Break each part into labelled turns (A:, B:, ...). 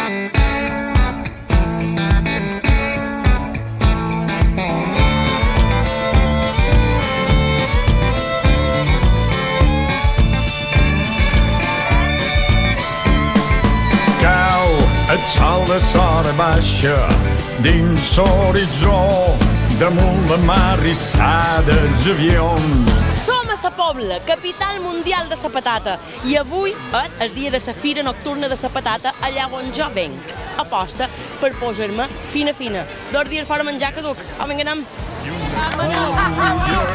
A: El sol de l'hora baixa dins l'horitzó, damunt la mar rissada els avions.
B: Som a Sa Pobla, capital mundial de la patata, i avui és el dia de la fira nocturna de la patata allà on jo venc. Aposta per posar-me fina. 2 dies fora menjar caduc. Au, vinga, anem.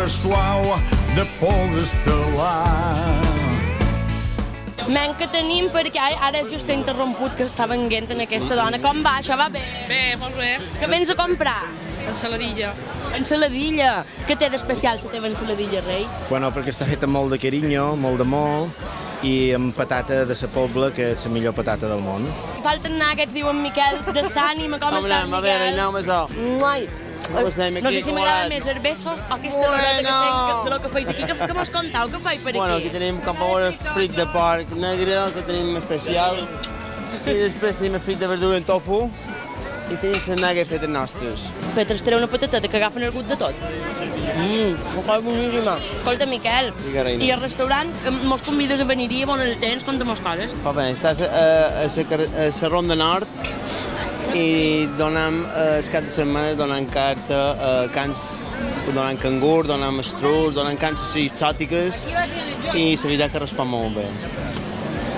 A: Suau de pols estel·lar.
B: Men que tenim perquè ara just he interromput que estava venguent en aquesta dona. Com va? Això va bé?
C: Bé, molt bé.
B: Què vens a comprar?
C: Ensaladilla.
B: Ensaladilla. Què té d'especial la teva ensaladilla, rei?
D: Bueno, perquè està feta molt de carinyo, molt de molt, i amb patata de Sa Pobla, que és la millor patata del món.
B: Falten nuggets, diu en Miquel, de s'ànima. Com estàs, Miquel?
D: A veure, aneu més o.
B: Muai. No sé si m'agrada més el beso o aquesta horeta que sent de lo que feis aquí. Què mos contau? Què feis per aquí?
D: Bueno, aquí tenim campagora frit de porc negre, que tenim especial, i després tenim el frit de verdura en tofu, i tenim les nuggets fetes nostres.
B: Petre, estareu una patateta que agafen el gust de tot. Cosa boníssima. Escolta, Miquel,
D: Digue, reina.
B: i al restaurant mos convides a venir-hi on el tens, conta'm coses.
D: Va bé, estàs a la Ronda Nord, i donem el cap de setmana, donem carta, cans, donem cangur, donem estruç, donem cans així exòtiques, i la veritat que respon molt bé.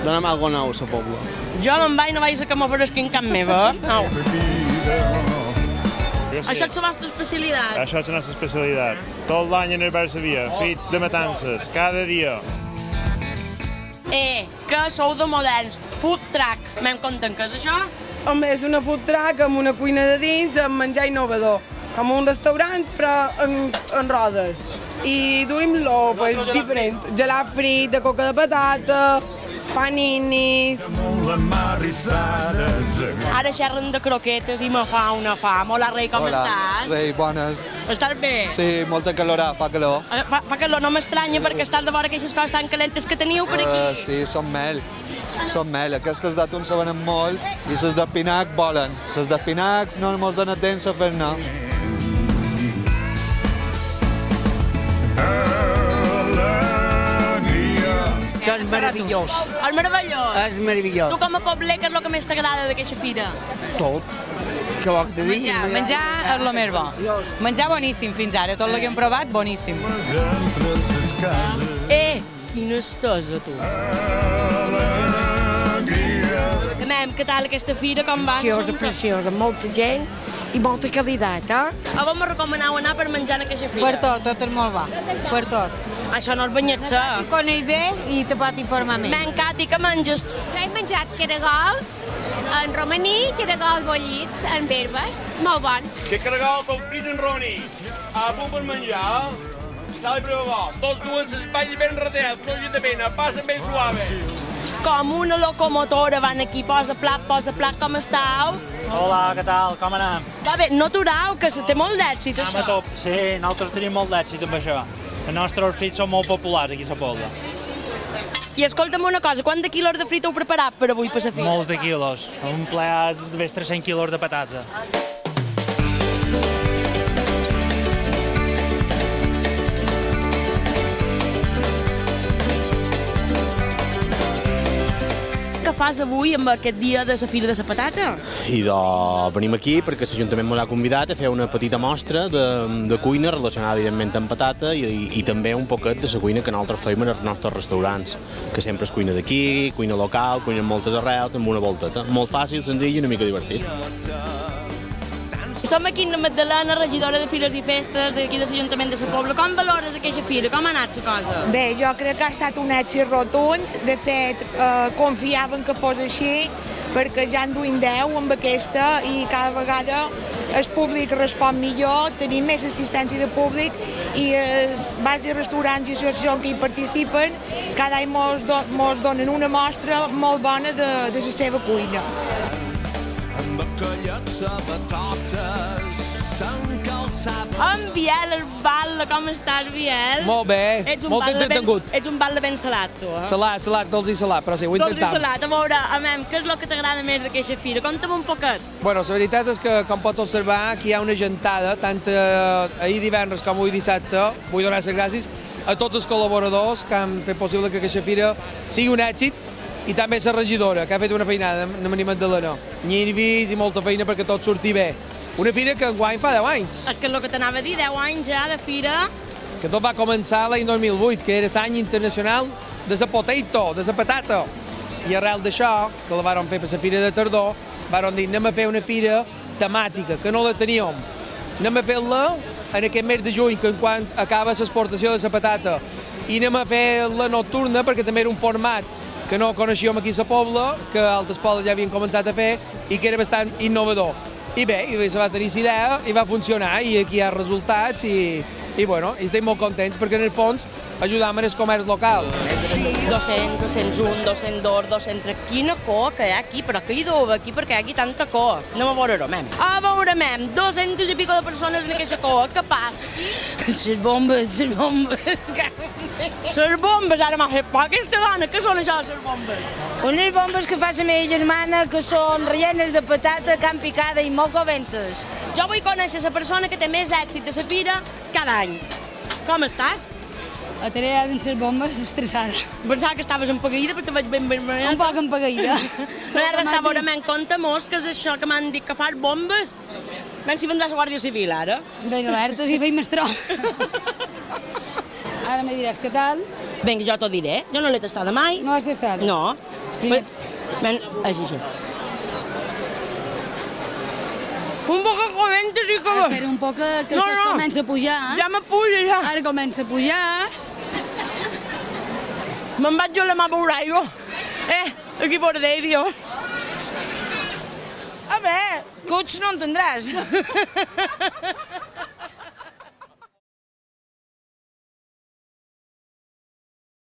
D: Donem algo nou a Sa Pobla.
B: Jo me'n vaig, no vaig a que m'oferesquin cap meva. No. Això és la vostra especialitat.
E: Això és la nostra especialitat. Tot l'any en el bar Sevilla, fit de matances, cada dia.
B: Que sou de moderns. Food truck. Me'n conten què és això?
F: Home, és una food truck amb una cuina de dins, amb menjar innovador. Com un restaurant, però en rodes. I duim-lo pues, diferent. Gelat frit, de coca de patata, paninis.
B: Ara xerren de croquetes i me fa una fam. Hola, rei, com estàs?
G: Rei, bones.
B: Estàs bé?
G: Sí, molta calor, fa calor.
B: Fa calor, no m'estranya perquè estàs de vora aquestes coses tan calentes que teniu per aquí.
G: Sí, són mel. Són mel. Aquestes d'atún se venen molt i les d'espinac volen. Les d'espinac no mos dona temps a fer-ne.
H: Això és meravellós.
B: És meravellós.
H: És meravellós.
B: Tu com a pobler, què és el que més t'agrada d'aquesta fira?
H: Tot. Què vol que te digui?
I: Menjar és el més bo. Menjar boníssim fins ara. Tot el que hem provat, boníssim.
B: Quina estosa, tu. Mem, què tal aquesta fira, com va?
F: Preciosa, molta gent i molta qualitat,
B: A on me recomaneu anar per menjar en aquesta fira?
I: Per tot és molt bo. Per tot.
B: Això no és banyet-se.
I: I coneix bé i te pot informar més.
B: Men, Cati, què menges?
J: Jo he menjat caragols en romaní, caragols bullits en herbes, molt bons.
K: Que caragol com frit en romaní. A punt per menjar, s'ha de provar. Tots duen s'espai ben ratet, no hi de pena, passen ben suave.
B: Com una locomotora van aquí, posa plat, com estàu?
L: Hola, què tal? Com anem?
B: Va bé, no aturau, que se té molt d'èxit, això.
L: Anem a top. Sí, nosaltres tenim molt d'èxit amb això. Els nostres frits són molt populars aquí a Sa Pobla.
B: I escolta'm una cosa, quant de quilos de frit heu preparat per avui per la fira?
L: Molts de quilos. Un plat de més 300 quilos de patata.
B: Què fas avui amb aquest dia de la Fira de la Patata?
D: I venim aquí perquè l'Ajuntament m'ha convidat a fer una petita mostra de cuina relacionada evidentment amb patata i també un poquet de la cuina que nosaltres fem en els nostres restaurants, que sempre és cuina d'aquí, cuina local, cuina amb moltes arrels, amb una volteta. Molt fàcil, senzill i una mica divertit.
B: Som aquí amb la Magdalena, regidora de Fires i Festes d'aquí de l'Ajuntament de Sa Pobla. Com valores aquesta fira? Com ha anat la cosa?
F: Bé, jo crec que ha estat un èxit rotund. De fet, confiaven que fos així, perquè ja en duim 10 amb aquesta i cada vegada el públic respon millor, tenim més assistència de públic i els bars i restaurants i associacions que hi participen cada any mos donen una mostra molt bona de la seva cuina.
A: Amb aquelles sabatotes s'encalça
B: En Biel, el bal, com estàs, Biel?
M: Molt bé, molt entretengut.
B: Ets un bal de ben salat, tu, eh?
M: Salat, dolç i salat, però sí, ho
B: Dolç i
M: intentam.
B: salat. A veure, amem, què és el que t'agrada més d'aquesta fira? Conta'm un poquet.
M: Bueno, la veritat és que, com pots observar, aquí hi ha una gentada, tant ahir divendres com avui dissabte. Vull donar les gràcies a tots els col·laboradors que han fet possible que aquesta fira sigui un èxit, i també la regidora, que ha fet una feinada, no m'he Magdalena. Nervis i molta feina perquè tot surti bé. Una fira que enguany fa 10 anys.
B: És que és el que t'anava a dir, 10 anys ja de fira.
M: Que tot va començar l'any 2008, que era l'any internacional de la potato, de la patata. I arrel d'això, que la vàrem fer per la fira de tardor, vàrem dir, anem a fer una fira temàtica, que no la teníem. Anem a fer-la en aquest mes de juny, que quan acaba l'exportació de la patata, i anem a fer la nocturna, perquè també era un format que no coneixíem aquí a la Pobla, que altres pobles ja havien començat a fer, i que era bastant innovador. I bé, se va tenir la idea, i va funcionar, i aquí hi ha resultats, i bueno, estem molt contents, perquè en el fons ajudam en el comerç local.
B: 200, 201, 202, 203... Quina coa que hi ha aquí, però què hi deu aquí perquè hi ha aquí tanta coa? Anem a veure-ho, mem. A veure, mem, 200 i pico de persones en aquesta coa, què passa aquí?
I: Les bombes, les bombes.
B: Les bombes, ara m'ha fet por aquesta dona, què són això, les bombes?
I: Unes bombes que fa la meva germana, que són rellenes de patata, carn picada i molt coventes.
B: Jo vull conèixer la persona que té més èxit de la fira cada any. Com estàs?
I: A Teresa dins les bombes, estressada.
B: Pensava que estaves empaguida, però te veig ben...
I: Un poc empaguida.
B: No he d'estar a veure, men, compte-mos que és això que m'han dit que fas bombes. Men, si vendràs a Guàrdia Civil, ara.
I: Ves alertes i feim mestró. Ara me diràs què tal.
B: Vinga, jo t'ho diré. Jo no l'he tastada mai.
I: No l'has tastada?
B: No. Men, així. Un poc calenta, sí que...
I: Espera un poc que després comença a pujar.
B: Ja m'apuja, ja.
I: Ara comença a pujar.
B: Me'n vaig jo a la mà a veure aigua. Aquí por Dios.
I: A veure, coach no en tindràs.